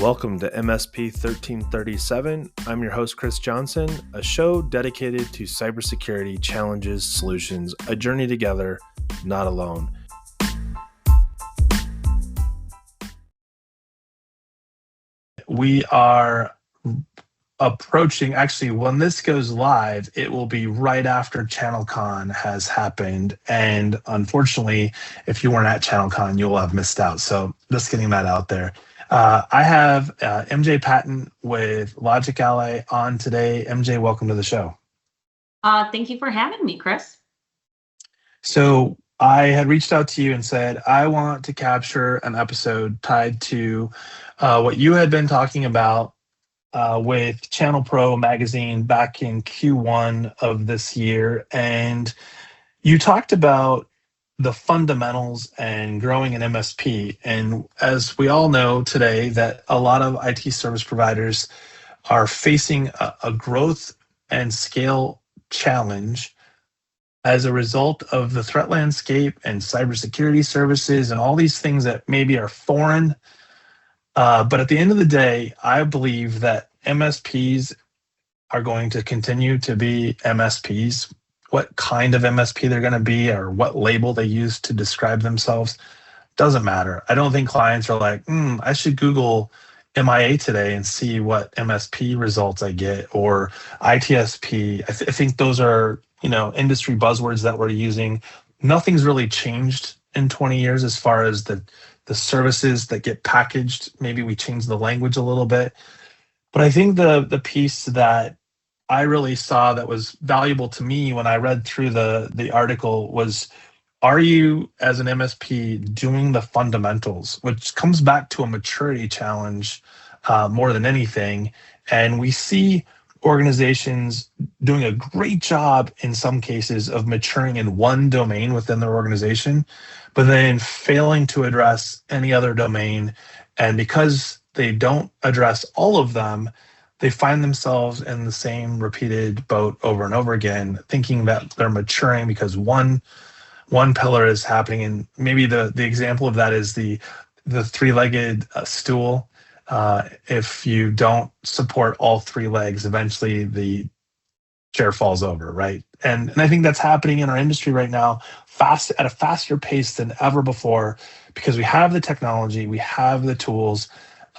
Welcome to MSP 1337. I'm your host, Chris Johnson, a show dedicated to cybersecurity challenges, solutions, a journey together, not alone. We are approaching, actually, when this goes live, it will be right after ChannelCon has happened. And unfortunately, if you weren't at ChannelCon, you will have missed out. So just getting that out there. I have MJ Patton with Logic Ally on today. MJ, welcome to the show. Thank you for having me, Chris. So I had reached out to you and said, I want to capture an episode tied to what you had been talking about with Channel Pro magazine back in Q1 of this year. And you talked about the fundamentals and growing an MSP. And as we all know today, that a lot of IT service providers are facing a growth and scale challenge as a result of the threat landscape and cybersecurity services and all these things that maybe are foreign. But at the end of the day, I believe that MSPs are going to continue to be MSPs. What kind of MSP they're going to be or what label they use to describe themselves doesn't matter. I don't think clients are like, I should Google MIA today and see what MSP results I get, or ITSP. I think those are, industry buzzwords that we're using. Nothing's really changed in 20 years as far as the services that get packaged. Maybe we change the language a little bit. But I think the piece that I really saw that was valuable to me when I read through the article was, are you as an MSP doing the fundamentals, which comes back to a maturity challenge more than anything. And we see organizations doing a great job in some cases of maturing in one domain within their organization, but then failing to address any other domain. And because they don't address all of them, they find themselves in the same repeated boat over and over again, thinking that they're maturing because one pillar is happening. And maybe the example of that is the three-legged stool. If you don't support all three legs, eventually the chair falls over, right? And I think that's happening in our industry right now, at a faster pace than ever before, because we have the technology, we have the tools,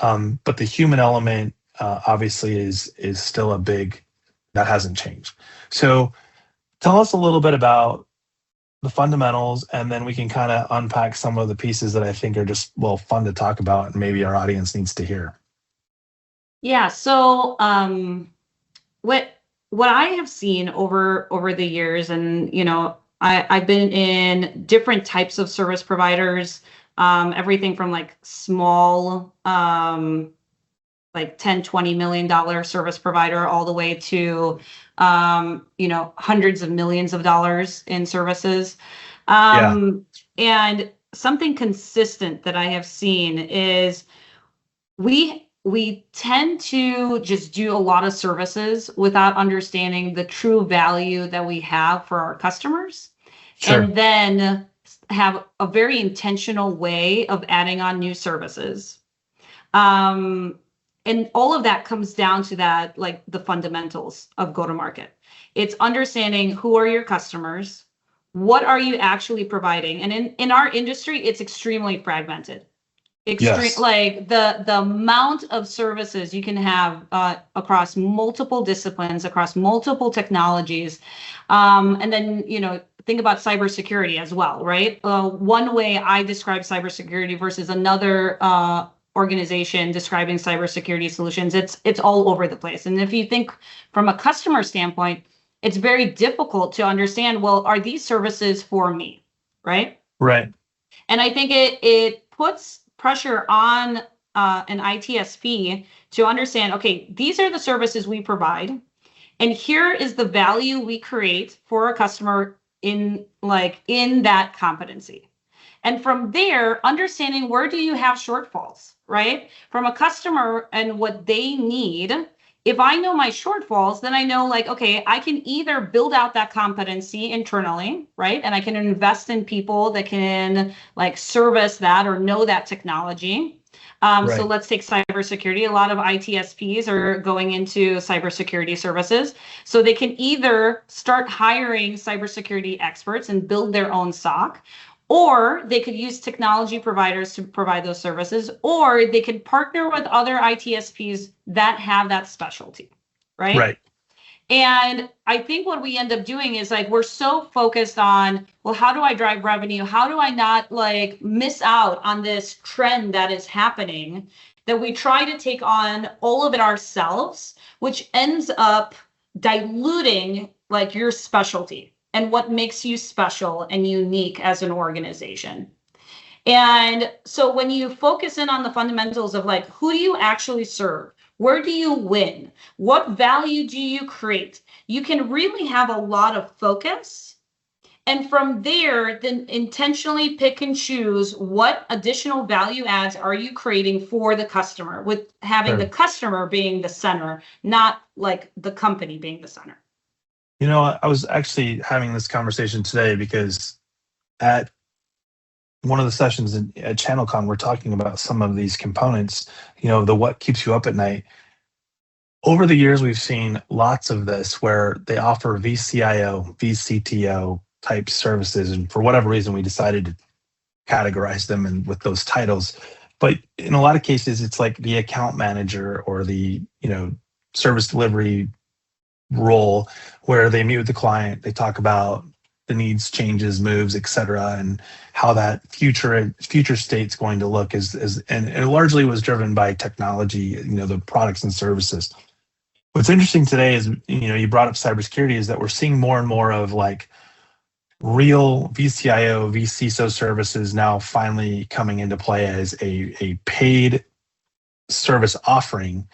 but the human element obviously is still that hasn't changed. So tell us a little bit about the fundamentals, and then we can kind of unpack some of the pieces that I think are just, fun to talk about and maybe our audience needs to hear. Yeah, so what I have seen over the years, and I've been in different types of service providers, everything from like small like $10-20 million service provider all the way to hundreds of millions of dollars in services. And something consistent that I have seen is we tend to just do a lot of services without understanding the true value that we have for our customers. Sure. And then have a very intentional way of adding on new services. And all of that comes down to that, like the fundamentals of go-to-market. It's understanding who are your customers, what are you actually providing? And in our industry, it's extremely fragmented. Yes. Like the amount of services you can have across multiple disciplines, across multiple technologies. And then, think about cybersecurity as well, right? One way I describe cybersecurity versus another organization describing cybersecurity solutions, it's all over the place. And if you think from a customer standpoint, it's very difficult to understand, well, are these services for me, right? Right. And I think it puts pressure on an ITSP to understand, okay, these are the services we provide, and here is the value we create for a customer in that competency. And from there, understanding where do you have shortfalls, right? From a customer and what they need. If I know my shortfalls, then I know okay, I can either build out that competency internally, right? And I can invest in people that can service that or know that technology. So let's take cybersecurity. A lot of ITSPs are going into cybersecurity services. So they can either start hiring cybersecurity experts and build their own SOC, or they could use technology providers to provide those services, or they could partner with other ITSPs that have that specialty, right? Right. And I think what we end up doing is like we're so focused on, well, how do I drive revenue? How do I not like miss out on this trend that is happening, that we try to take on all of it ourselves, which ends up diluting like your specialty and what makes you special and unique as an organization. And so when you focus in on the fundamentals of like, who do you actually serve? Where do you win? What value do you create? You can really have a lot of focus. And from there, then intentionally pick and choose what additional value adds are you creating for the customer, with having the customer being the center, not like the company being the center. You know, I was actually having this conversation today because at one of the sessions at ChannelCon, we're talking about some of these components, you know, the what keeps you up at night. Over the years, we've seen lots of this where they offer vCIO, vCTO type services. And for whatever reason, we decided to categorize them and with those titles. But in a lot of cases, it's like the account manager or the, you know, service delivery role where they meet with the client, they talk about the needs, changes, moves, et cetera, and how that future state's going to look and it largely was driven by technology, you know, the products and services. What's interesting today is, you know, you brought up cybersecurity, is that we're seeing more and more of like real vCIO, vCISO services now finally coming into play as a paid service offering.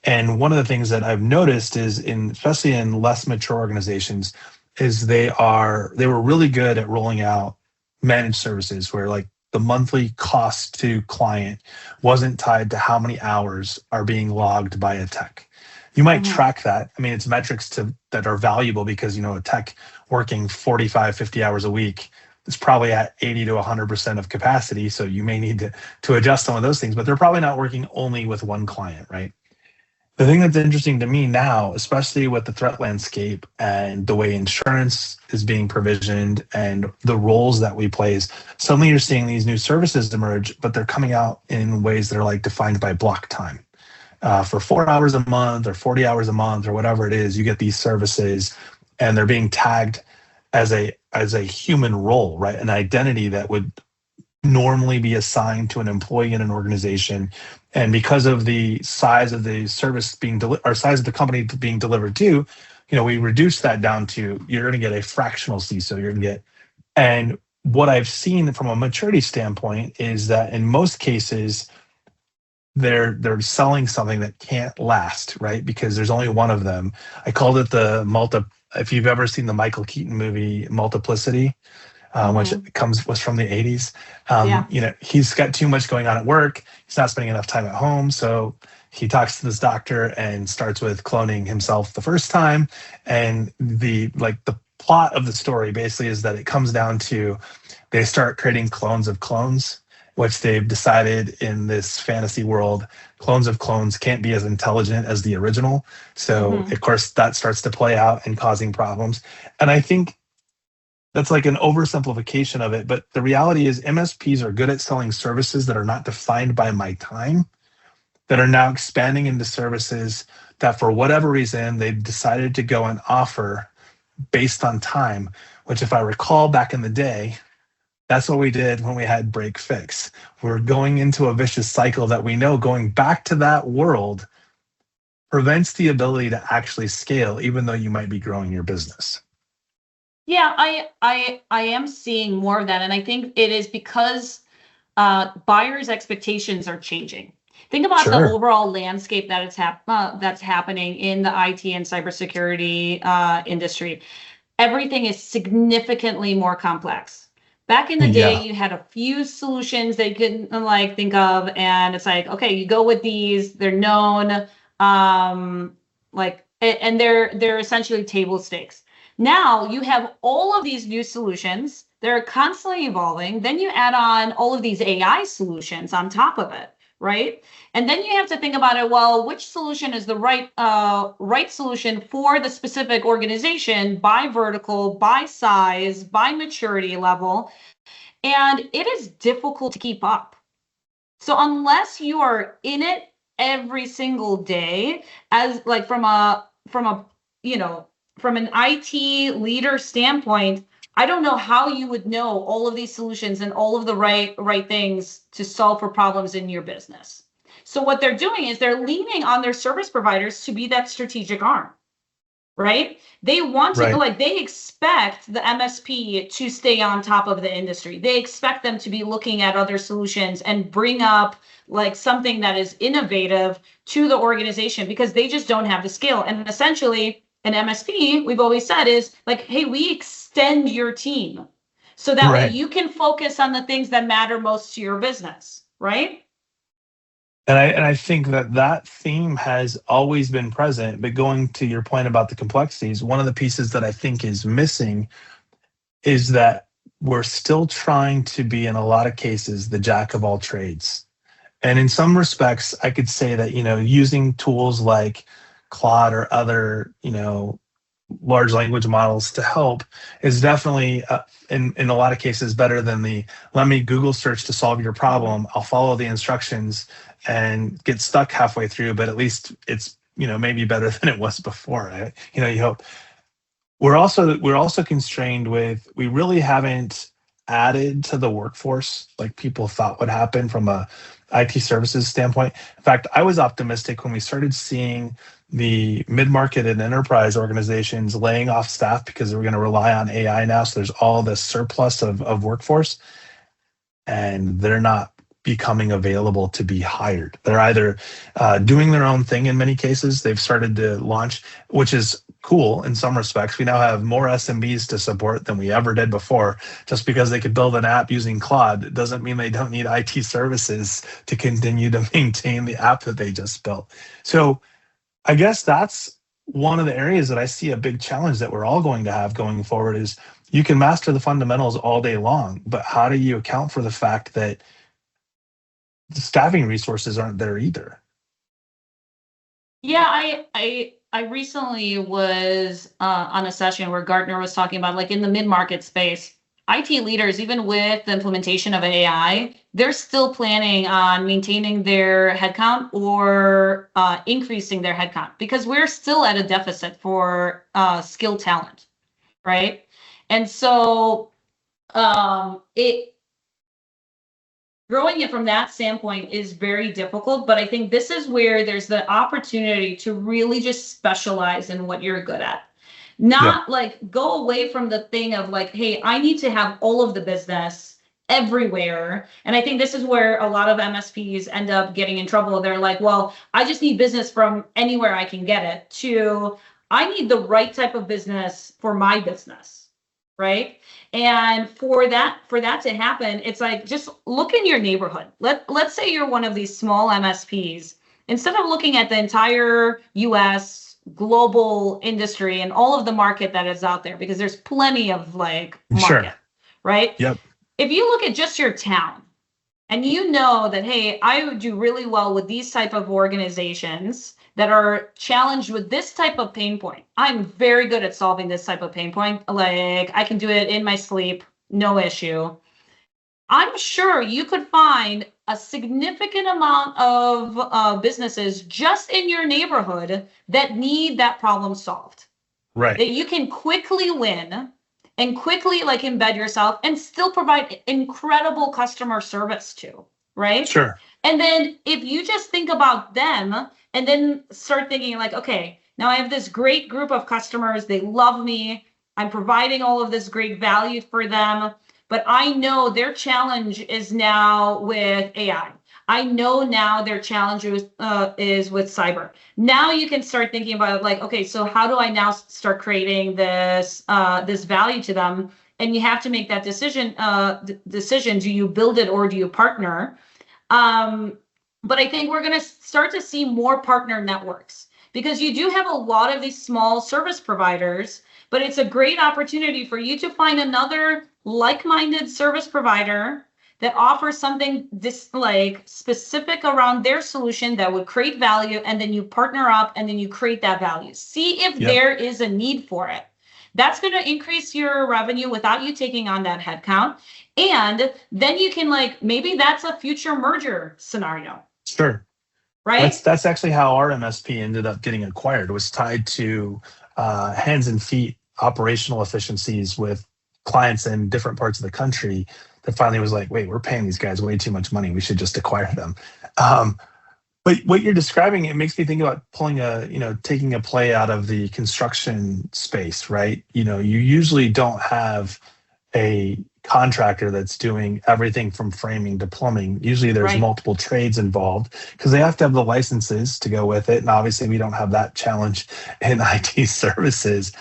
And one of the things that I've noticed is especially in less mature organizations, is they were really good at rolling out managed services where like the monthly cost to client wasn't tied to how many hours are being logged by a tech. You might track that. I mean, it's metrics that are valuable because, you know, a tech working 45, 50 hours a week is probably at 80 to 100% of capacity. So you may need to adjust some of those things, but they're probably not working only with one client, right? The thing that's interesting to me now, especially with the threat landscape and the way insurance is being provisioned and the roles that we play, is suddenly you're seeing these new services emerge, but they're coming out in ways that are like defined by block time. For 4 hours a month or 40 hours a month or whatever it is, you get these services and they're being tagged as a human role, right? An identity that would normally be assigned to an employee in an organization. And because of the size of the service being or size of the company being delivered to, you know, we reduce that down to, you're going to get a fractional CISO. You're going to get, and what I've seen from a maturity standpoint is that in most cases, they're selling something that can't last, right? Because there's only one of them. I called it if you've ever seen the Michael Keaton movie Multiplicity, which was from the 80s. You know, he's got too much going on at work. He's not spending enough time at home. So he talks to this doctor and starts with cloning himself the first time. And the plot of the story basically is that it comes down to, they start creating clones of clones, which they've decided in this fantasy world, clones of clones can't be as intelligent as the original. So of course that starts to play out and causing problems. And I think that's like an oversimplification of it. But the reality is MSPs are good at selling services that are not defined by my time, that are now expanding into services that for whatever reason, they've decided to go and offer based on time, which if I recall back in the day, that's what we did when we had break fix. We're going into a vicious cycle that we know going back to that world prevents the ability to actually scale, even though you might be growing your business. Yeah, I am seeing more of that, and I think it is because buyers' expectations are changing. Think about the overall landscape that that's happening in the IT and cybersecurity industry. Everything is significantly more complex. Back in the day, you had a few solutions that you could like think of, and it's like, okay, you go with these. They're known, and they're essentially table stakes. Now you have all of these new solutions. They're constantly evolving. Then you add on all of these AI solutions on top of it, right? And then you have to think about it, well, which solution is the right solution for the specific organization by vertical, by size, by maturity level. And it is difficult to keep up. So unless you are in it every single day, as like from a you know from an IT leader standpoint, I don't know how you would know all of these solutions and all of the right things to solve for problems in your business. So what they're doing is they're leaning on their service providers to be that strategic arm, right? They want to, Right. like, they expect the MSP to stay on top of the industry. They expect them to be looking at other solutions and bring up like something that is innovative to the organization because they just don't have the scale. And essentially, an MSP, we've always said, is like, hey, we extend your team so that way Right. you can focus on the things that matter most to your business, right? And I think that that theme has always been present. But going to your point about the complexities, one of the pieces that I think is missing is that we're still trying to be, in a lot of cases, the jack of all trades. And in some respects, I could say that, using tools like Claude or other, large language models to help is definitely, in a lot of cases, better than the let me Google search to solve your problem. I'll follow the instructions and get stuck halfway through, but at least it's, maybe better than it was before. Right? You hope. We're also constrained with, we really haven't added to the workforce like people thought would happen from a IT services standpoint. In fact, I was optimistic when we started seeing the mid-market and enterprise organizations laying off staff because we're going to rely on AI now. So there's all this surplus of workforce, and they're not becoming available to be hired. They're either doing their own thing in many cases. They've started to launch, which is cool in some respects. We now have more SMBs to support than we ever did before. Just because they could build an app using Claude doesn't mean they don't need IT services to continue to maintain the app that they just built. So I guess that's one of the areas that I see a big challenge that we're all going to have going forward is, you can master the fundamentals all day long, but how do you account for the fact that the staffing resources aren't there either? Yeah, I recently was on a session where Gartner was talking about, like, in the mid-market space, IT leaders, even with the implementation of AI, they're still planning on maintaining their headcount or increasing their headcount because we're still at a deficit for skilled talent, right? And so it growing it from that standpoint is very difficult, but I think this is where there's the opportunity to really just specialize in what you're good at. Yeah, Not like go away from the thing of like, hey, I need to have all of the business everywhere. And I think this is where a lot of MSPs end up getting in trouble. They're like, well, I just need business from anywhere I can get it, to I need the right type of business for my business, right? And for that to happen, it's like, just look in your neighborhood. Let's say you're one of these small MSPs. Instead of looking at the entire US global industry and all of the market that is out there, because there's plenty of like sure. market, right? Yep. If you look at just your town and you know that, hey, I would do really well with these type of organizations that are challenged with this type of pain point. I'm very good at solving this type of pain point. Like, I can do it in my sleep, no issue. I'm sure you could find a significant amount of businesses just in your neighborhood that need that problem solved, Right. that you can quickly win and quickly like embed yourself and still provide incredible customer service to, right? Sure. And then if you just think about them and then start thinking like, okay, now I have this great group of customers, they love me, I'm providing all of this great value for them, but I know their challenge is now with AI. I know now their challenge is with cyber. Now you can start thinking about like, okay, so how do I now start creating this value to them? And you have to make that decision. Do you build it or do you partner? But I think we're going to start to see more partner networks because you do have a lot of these small service providers, but it's a great opportunity for you to find another like-minded service provider that offers something this like specific around their solution that would create value, and then you partner up and then you create that value. See if there is a need for it. That's going to increase your revenue without you taking on that headcount. And then you can like, maybe that's a future merger scenario. Sure. Right? That's actually how our MSP ended up getting acquired. It was tied to hands and feet operational efficiencies with clients in different parts of the country that finally was like, wait, we're paying these guys way too much money. We should just acquire them. But what you're describing, it makes me think about taking a play out of the construction space, right? You usually don't have a contractor that's doing everything from framing to plumbing. Usually there's multiple trades involved because they have to have the licenses to go with it. And obviously we don't have that challenge in IT services.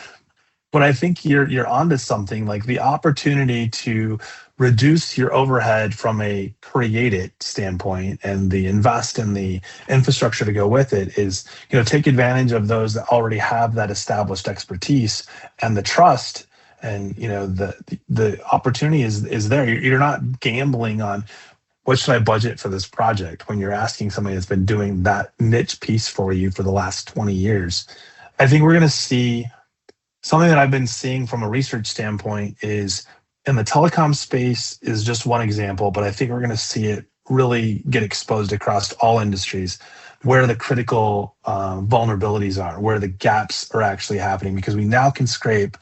But I think you're onto something, like the opportunity to reduce your overhead from a create it standpoint and the invest in the infrastructure to go with it is, take advantage of those that already have that established expertise and the trust. And the opportunity is there. You're not gambling on what should I budget for this project when you're asking somebody that's been doing that niche piece for you for the last 20 years. I think we're going to see something that I've been seeing from a research standpoint is in the telecom space is just one example, but I think we're going to see it really get exposed across all industries where the critical vulnerabilities are, where the gaps are actually happening, because we now can scrape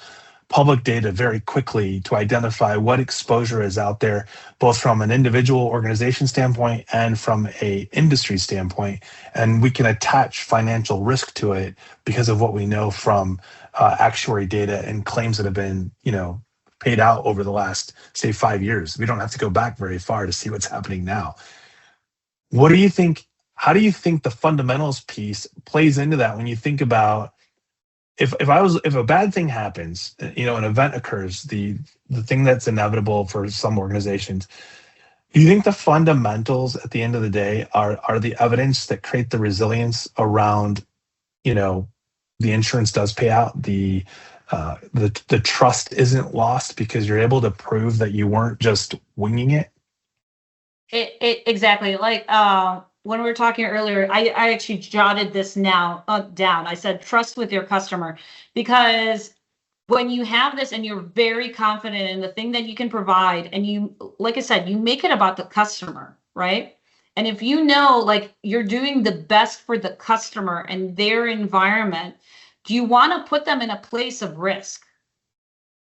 public data very quickly to identify what exposure is out there, both from an individual organization standpoint and from a industry standpoint. And we can attach financial risk to it because of what we know from actuary data and claims that have been, paid out over the last, say, 5 years. We don't have to go back very far to see what's happening now. What do you think? How do you think the fundamentals piece plays into that when you think about if a bad thing happens, an event occurs, the thing that's inevitable for some organizations, do you think the fundamentals at the end of the day are the evidence that create the resilience around, the insurance does pay out, the trust isn't lost because you're able to prove that you weren't just winging it? Exactly. Like when we were talking earlier, I actually jotted this down. I said trust with your customer, because when you have this and you're very confident in the thing that you can provide, and you, like I said, you make it about the customer, right? And if you know, like, you're doing the best for the customer and their environment, do you want to put them in a place of risk?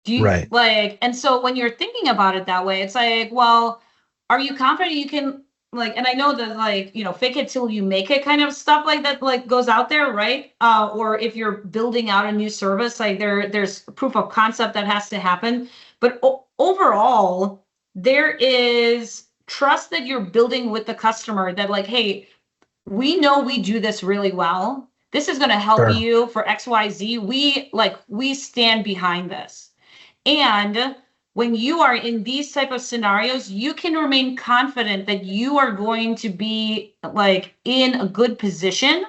Do you like, and so when you're thinking about it that way, it's like, well, are you confident you can, like, and I know that, like, fake it till you make it kind of stuff like that, like, goes out there, right? Or if you're building out a new service, like there's proof of concept that has to happen. But overall, there is trust that you're building with the customer that, like, hey, we know we do this really well. This is going to help you for XYZ. We stand behind this. And when you are in these type of scenarios, you can remain confident that you are going to be, like, in a good position,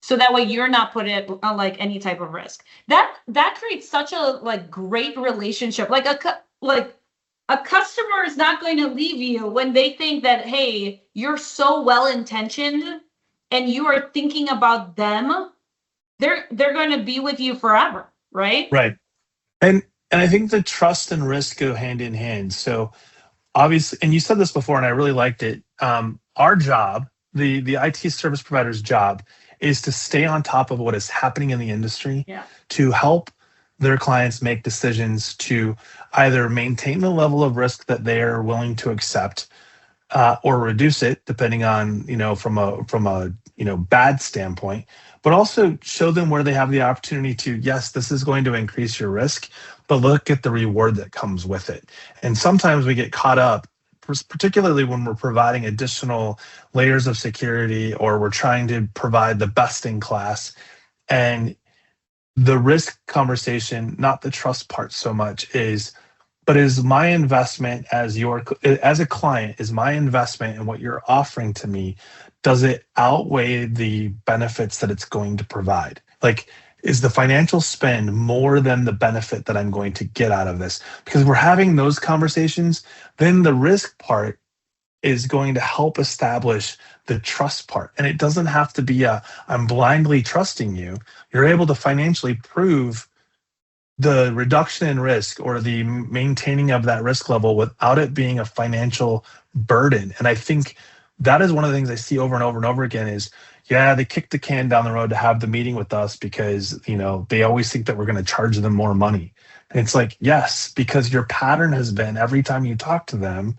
so that way you're not put at like any type of risk. That creates such a, like, great relationship. Like a customer is not going to leave you when they think that, hey, you're so well intentioned and you are thinking about them. They're going to be with you forever, right? Right. And I think the trust and risk go hand in hand. So obviously, and you said this before, and I really liked it. Our job, the IT service provider's job, is to stay on top of what is happening in the industry, to help their clients make decisions to either maintain the level of risk that they are willing to accept, or reduce it, depending on, from a bad standpoint, but also show them where they have the opportunity to, yes, this is going to increase your risk, but look at the reward that comes with it. And sometimes we get caught up, particularly when we're providing additional layers of security, or we're trying to provide the best in class, and the risk conversation, not the trust part so much, but is my investment as a client, is my investment in what you're offering to me, does it outweigh the benefits that it's going to provide? Like, Is the financial spend more than the benefit that I'm going to get out of this? Because we're having those conversations, then the risk part is going to help establish the trust part. And it doesn't have to be I'm blindly trusting you. You're able to financially prove the reduction in risk or the maintaining of that risk level without it being a financial burden. And I think that is one of the things I see over and over and over again is, yeah, they kick the can down the road to have the meeting with us because, they always think that we're going to charge them more money. And it's like, yes, because your pattern has been every time you talk to them,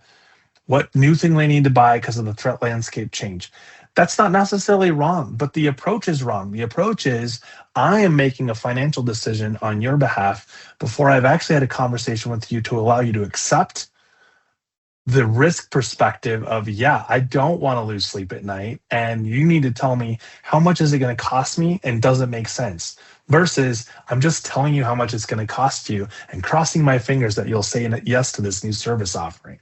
what new thing they need to buy because of the threat landscape change. That's not necessarily wrong, but the approach is wrong. The approach is I am making a financial decision on your behalf before I've actually had a conversation with you to allow you to accept the risk perspective of, yeah, I don't want to lose sleep at night. And you need to tell me how much is it going to cost me and does it make sense? Versus I'm just telling you how much it's going to cost you and crossing my fingers that you'll say yes to this new service offering.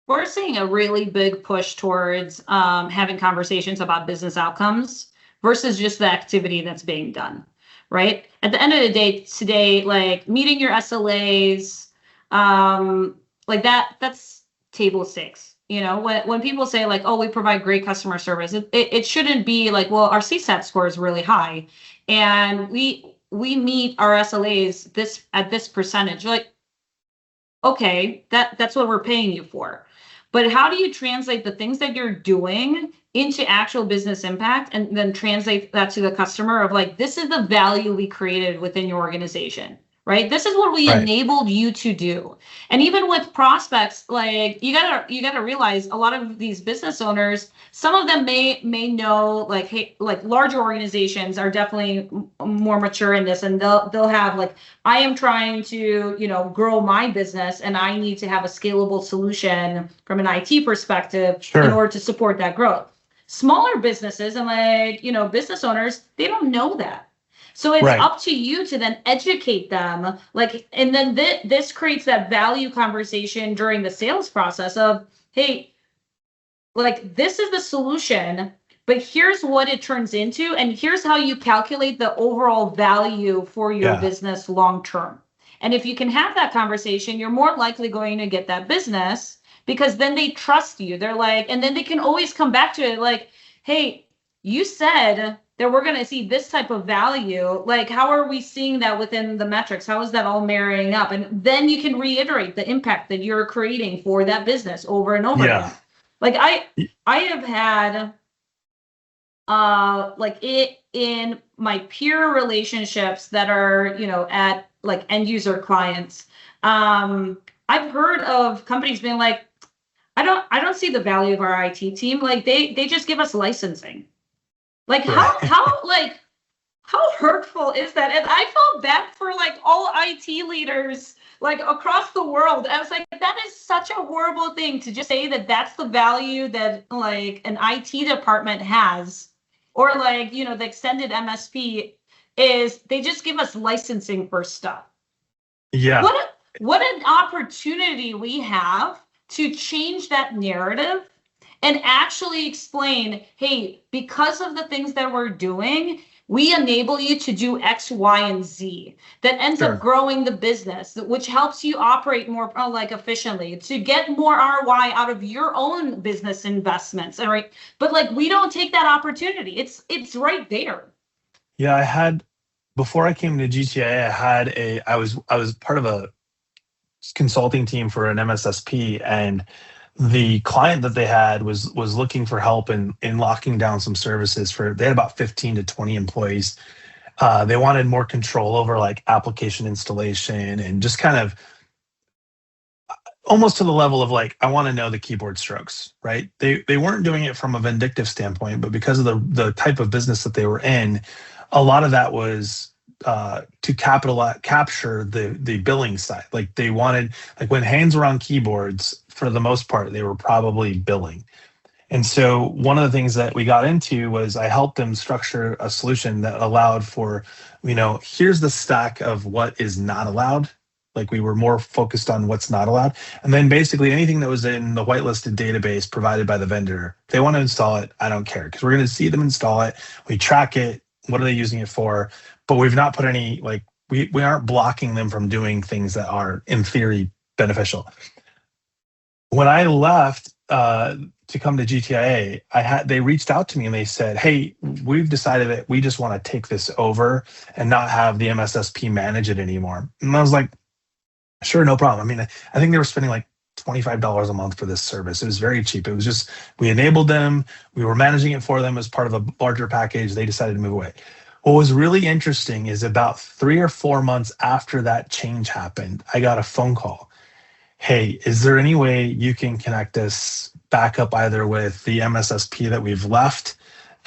We're seeing a really big push towards having conversations about business outcomes versus just the activity that's being done, right? At the end of the day, today, like meeting your SLAs, like that's table stakes. When people say like, oh, we provide great customer service, it shouldn't be like, well, our CSAT score is really high and we meet our SLAs at this percentage. Like, okay, that's what we're paying you for. But how do you translate the things that you're doing into actual business impact and then translate that to the customer of like, this is the value we created within your organization, right? This is what we enabled you to do. And even with prospects, like you gotta realize a lot of these business owners, some of them may know like, hey, like larger organizations are definitely more mature in this, and they'll have like, I am trying to grow my business, and I need to have a scalable solution from an IT perspective in order to support that growth. Smaller businesses and like business owners, they don't know that. So it's up to you to then educate them, like, and then this creates that value conversation during the sales process of, hey, like this is the solution, but here's what it turns into, and here's how you calculate the overall value for your business long term. And if you can have that conversation, you're more likely going to get that business because then they trust you. They're like, and then they can always come back to it like, hey, you said that we're going to see this type of value. Like, how are we seeing that within the metrics? How is that all marrying up? And then you can reiterate the impact that you're creating for that business over and over again. Like I have had like it in my peer relationships that are, at like end user clients. I've heard of companies being like, I don't see the value of our IT team. Like they just give us licensing. Like how hurtful is that? And I felt bad for like all IT leaders like across the world. I was like, that is such a horrible thing to just say that that's the value that like an IT department has, or like, the extended MSP is they just give us licensing for stuff. Yeah. What an opportunity we have to change that narrative and actually explain, hey, because of the things that we're doing, we enable you to do X, Y, and Z that ends up growing the business, which helps you operate more like efficiently to get more ROI out of your own business investments. All right. But like, we don't take that opportunity. It's right there. Yeah. Before I came to GTA, I was part of a consulting team for an MSSP, and the client that they had was looking for help in locking down some services they had about 15 to 20 employees. They wanted more control over like application installation and just kind of almost to the level of like, I want to know the keyboard strokes, right? They weren't doing it from a vindictive standpoint, but because of the type of business that they were in, a lot of that was to capture the billing side. Like they wanted, like when hands were on keyboards, for the most part, they were probably billing. And so one of the things that we got into was I helped them structure a solution that allowed for, here's the stack of what is not allowed. Like we were more focused on what's not allowed. And then basically anything that was in the whitelisted database provided by the vendor, if they want to install it, I don't care, because we're going to see them install it. We track it. What are they using it for? but we've not put any, like, we aren't blocking them from doing things that are in theory beneficial. When I left to come to GTIA, they reached out to me and they said, "Hey, we've decided that we just want to take this over and not have the MSSP manage it anymore." And I was like, "Sure, no problem." I mean, I think they were spending like $25 a month for this service. It was very cheap. It was just, we enabled them, we were managing it for them as part of a larger package. They decided to move away. What was really interesting is about 3 or 4 months after that change happened, I got a phone call. "Hey, is there any way you can connect us back up either with the MSSP that we've left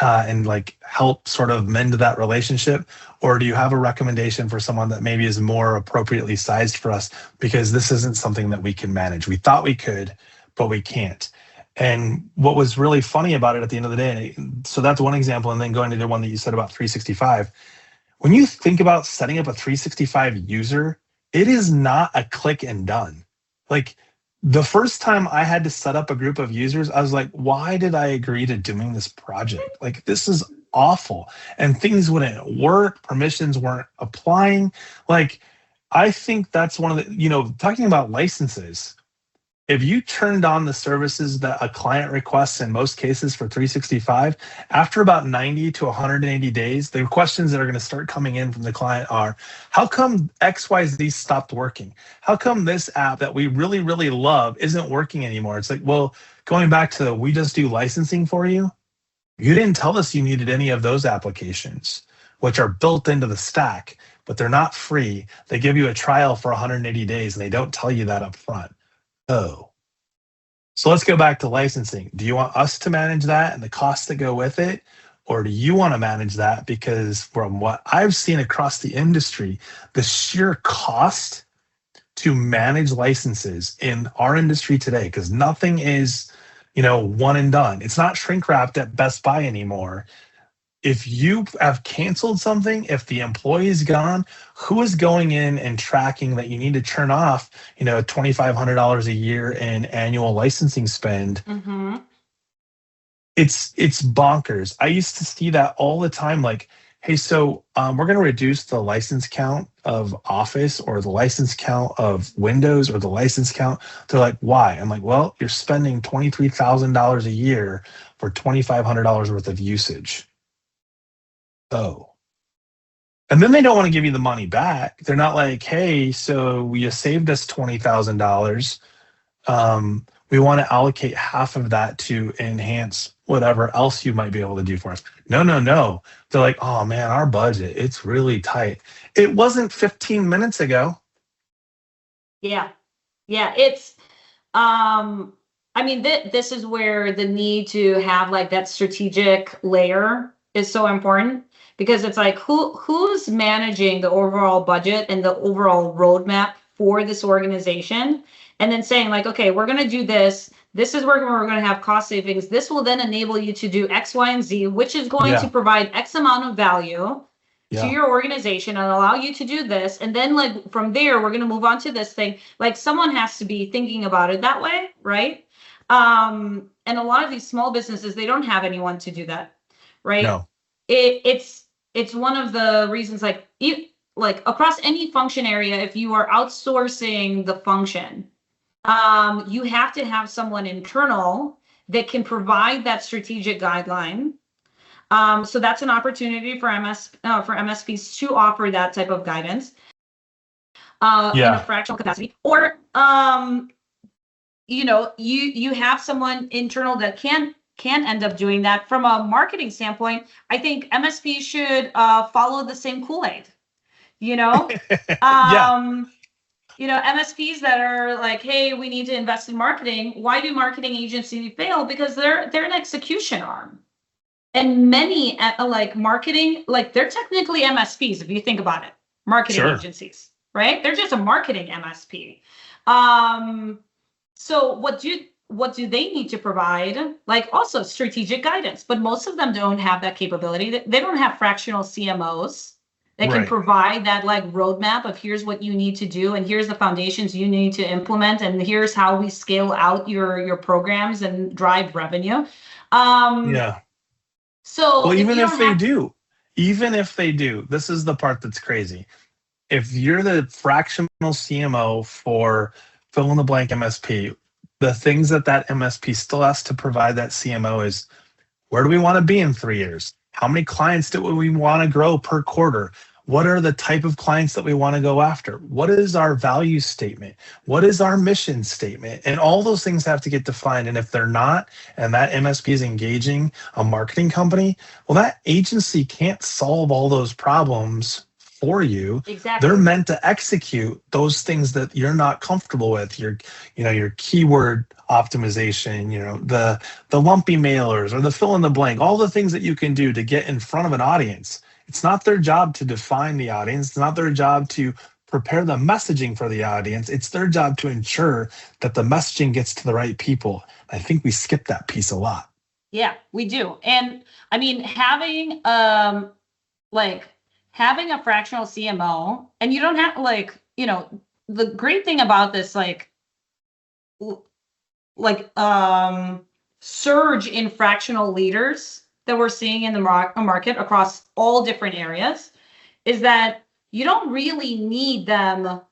and like help sort of mend that relationship? Or do you have a recommendation for someone that maybe is more appropriately sized for us? Because this isn't something that we can manage. We thought we could, but we can't." And what was really funny about it at the end of the day, so that's one example, and then going to the one that you said about 365, when you think about setting up a 365 user, it is not a click and done. Like, the first time I had to set up a group of users, I was like, why did I agree to doing this project? Like, this is awful. And things wouldn't work, permissions weren't applying. Like, I think that's one of the, talking about licenses, if you turned on the services that a client requests in most cases for 365, after about 90 to 180 days, the questions that are going to start coming in from the client are, how come XYZ stopped working? How come this app that we really, really love isn't working anymore? It's like, well, going back to we just do licensing for you. You didn't tell us you needed any of those applications, which are built into the stack, but they're not free. They give you a trial for 180 days and they don't tell you that up front. Oh, so let's go back to licensing. Do you want us to manage that and the costs that go with it? Or do you want to manage that? Because from what I've seen across the industry, the sheer cost to manage licenses in our industry today, because nothing is, one and done. It's not shrink wrapped at Best Buy anymore. If you have canceled something, if the employee is gone, who is going in and tracking that you need to turn off, $2,500 a year in annual licensing spend? Mm-hmm. It's bonkers. I used to see that all the time. Like, hey, so we're going to reduce the license count of Office or the license count of Windows or the license count. They're like, why? I'm like, well, you're spending $23,000 a year for $2,500 worth of usage. Oh. And then they don't want to give you the money back. They're not like, hey, so you saved us $20,000. We want to allocate half of that to enhance whatever else you might be able to do for us. No, no, no. They're like, oh man, our budget, it's really tight. It wasn't 15 minutes ago. Yeah. Yeah. It's, this is where the need to have like that strategic layer is so important, because it's like, who's managing the overall budget and the overall roadmap for this organization, and then saying like, okay, we're going to do this. This is where we're going to have cost savings. This will then enable you to do X, Y, and Z, which is going to provide X amount of value to your organization and allow you to do this. And then like from there, we're going to move on to this thing. Like, someone has to be thinking about it that way, right? And a lot of these small businesses, they don't have anyone to do that, right? No. It's one of the reasons, like across any function area, if you are outsourcing the function, you have to have someone internal that can provide that strategic guideline. So that's an opportunity for MSPs to offer that type of guidance in a fractional capacity, or you have someone internal that can end up doing that. From a marketing standpoint, I think MSPs should follow the same Kool-Aid. MSPs that are like, hey, we need to invest in marketing. Why do marketing agencies fail? Because they're an execution arm. And many like marketing, like they're technically MSPs if you think about it. Marketing agencies, right? They're just a marketing MSP. So what do they need to provide? Like, also strategic guidance, but most of them don't have that capability. They don't have fractional CMOs that can provide that like roadmap of here's what you need to do, and here's the foundations you need to implement, and here's how we scale out your programs and drive revenue. So well, even if they do, even if they do, this is the part that's crazy. If you're the fractional CMO for fill in the blank MSP, the things that that MSP still has to provide that CMO is, where do we want to be in 3 years? How many clients do we want to grow per quarter? What are the type of clients that we want to go after? What is our value statement? What is our mission statement? And all those things have to get defined. And if they're not, and that MSP is engaging a marketing company, well, that agency can't solve all those problems for you. Exactly. They're meant to execute those things that you're not comfortable with. Your keyword optimization, the lumpy mailers or the fill in the blank, all the things that you can do to get in front of an audience. It's not their job to define the audience. It's not their job to prepare the messaging for the audience. It's their job to ensure that the messaging gets to the right people. I think we skip that piece a lot. Yeah, we do. And I mean, having having a fractional CMO, and you don't have the great thing about this surge in fractional leaders that we're seeing in the market across all different areas is that you don't really need them.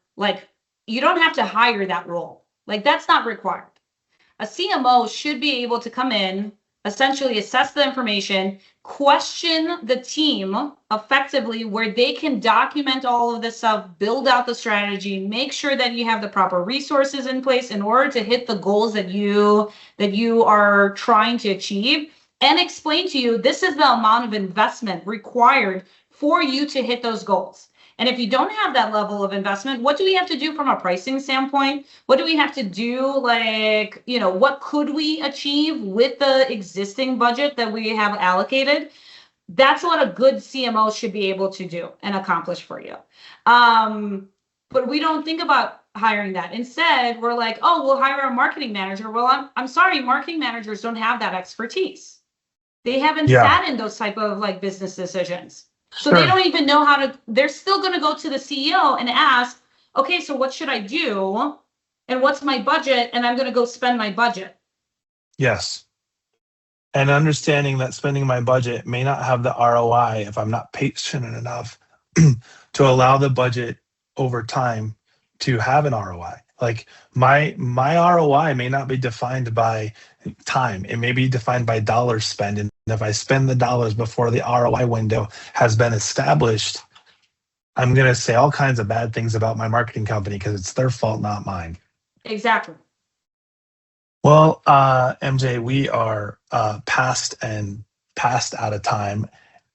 You don't have to hire that role. That's not required. A CMO should be able to come in, essentially assess the information, question the team effectively, where they can document all of this stuff, build out the strategy, make sure that you have the proper resources in place in order to hit the goals that you are trying to achieve, and explain to you, this is the amount of investment required for you to hit those goals. And if you don't have that level of investment, what do we have to do from a pricing standpoint? What do we have to do? What could we achieve with the existing budget that we have allocated? That's what a good CMO should be able to do and accomplish for you. But we don't think about hiring that. Instead, we're like, oh, we'll hire a marketing manager. Well, I'm sorry, marketing managers don't have that expertise. They haven't sat in those type of business decisions. So they don't even know how to, they're still going to go to the CEO and ask, okay, so what should I do? And what's my budget? And I'm going to go spend my budget. Yes. And understanding that spending my budget may not have the ROI if I'm not patient enough to allow the budget over time to have an ROI. My ROI may not be defined by time. It may be defined by dollars spent. And if I spend the dollars before the ROI window has been established, I'm going to say all kinds of bad things about my marketing company because it's their fault, not mine. Exactly. Well, MJ, we are past out of time.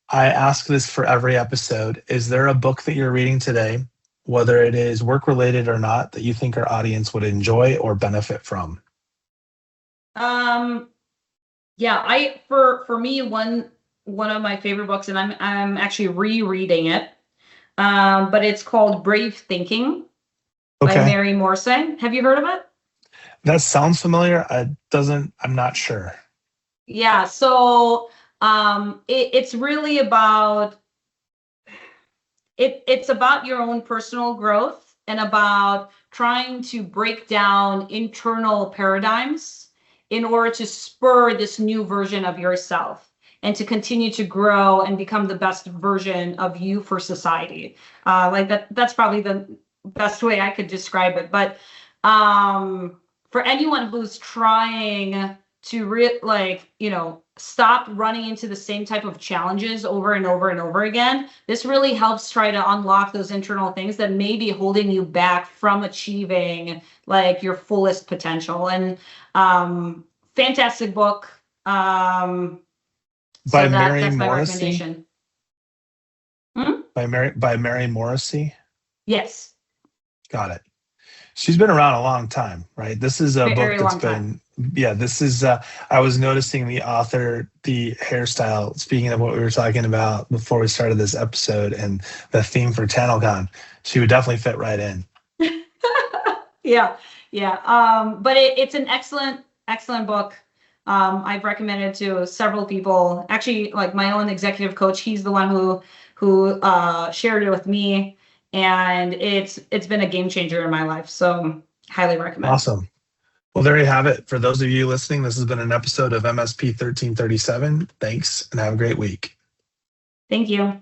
I ask this for every episode. Is there a book that you're reading today, whether it is work related or not, that you think our audience would enjoy or benefit from? For me, one of my favorite books, and I'm actually rereading it, but it's called Brave Thinking by Mary Morrissey. Have you heard of it? That sounds familiar. I'm not sure. Yeah, so it's really about it's about your own personal growth and about trying to break down internal paradigms in order to spur this new version of yourself and to continue to grow and become the best version of you for society. That's probably the best way I could describe it. But for anyone who's trying to stop running into the same type of challenges over and over and over again, this really helps try to unlock those internal things that may be holding you back from achieving your fullest potential. And fantastic book. By Mary Morrissey. By Mary Morrissey. Yes. Got it. She's been around a long time, right? This is a book that's been, this is, I was noticing the author, the hairstyle, speaking of what we were talking about before we started this episode and the theme for ChannelCon, she would definitely fit right in. Yeah. But it's an excellent book. I've recommended to several people. Actually, my own executive coach, he's the one who shared it with me. And it's been a game changer in my life. So highly recommend. Awesome. Well, there you have it. For those of you listening, this has been an episode of MSP 1337. Thanks and have a great week. Thank you.